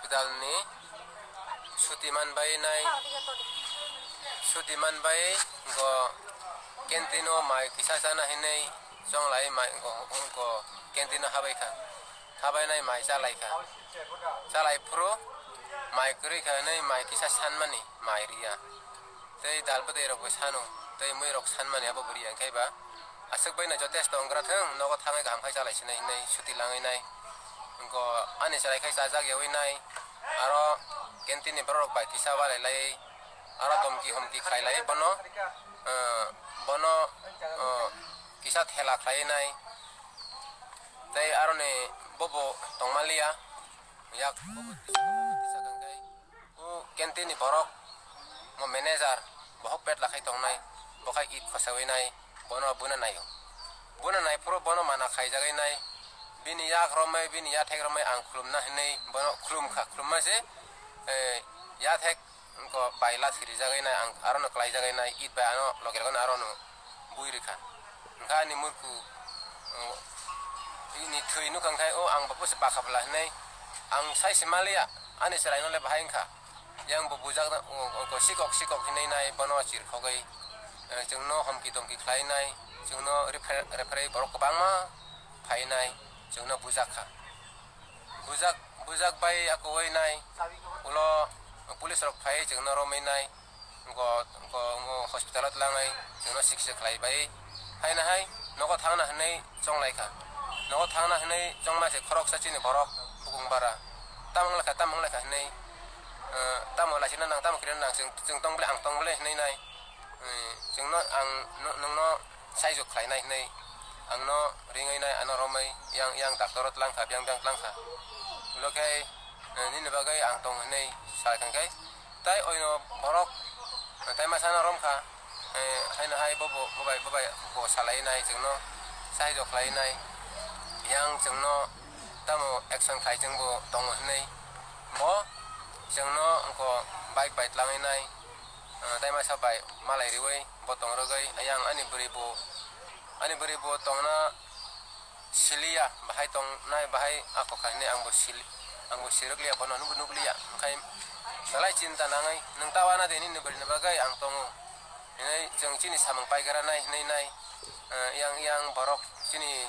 kedal ni sutiman bay nai sutiman bay go kentino mai kisah sana hinai song lai mai go kentino habai nai mai salai pro mai kuri ka nai mai kisah san mani mai ria tei dal bade rok sano tei mui rok san mani abo buri ang kai ba asuk bay na jotes tong grathang nogo thangai gam khai salai sinai nai suti langai nai go ani salai khai sajak yawi nai aro kentini borok bai kisah wale lai aro homki khai lai bono kisah thela khai nai tei aro ne bobo tongmalia yak bobo kisah kangkai kentini borok mo manager bohok pet lakai tong nai bokai it khosawi nai bono buna nai pro bono mana khai jagai nai bini yak romai bini ya thek romai ang khulum na hinai bono khulum se ya thek ko baila thiri jagai nai ang aron klai jagai nai it ba ano logel kon aron buiri kha ngha ni murku ini thui nu kangkai ang bapu sepa khabla hinai ang sai simalia ani serai no le bahai kha yang bubujak ko sikok hinai nai bono chir khogai jengno homki tomki khlai nai jengno referee borok bang ma phai nai jengno bujak bai aku wei nai ulo pulis rok phai jengno romai nai ko hospital langai jengno sikse khlai bai hai na hai nogo thangna hanai jonglai kha nogo thangna hanai jongma se khorok sachini borok bukung bara tamang lakha hanai tamo la sina nang tam kiran nang jeng tong ble ang tong ble nei nai jeng no ang no sai jo khlai nai nei ang no ringai nai ano romai yang daktorot lang kha yang lang kha lo kai ni ne bagai ang tong nei sai kang kai tai oino borok tai masana rom kha hai na hai bobai bo salai nai jeng no sai jo khlai nai yang jeng no tamo action khlai jeng bo tong nei bo jengno ko baik langai nai dai masa bai malai riwei botong rogai ayang ani beribo tongna silia bahai tong nai bahai ako khane angbo siruk lia bono nubuk lia kai salai cinta nangai nang tawana deni ne beri bagai ang tongo ini jeng cini samang pai gara nai yang borok cini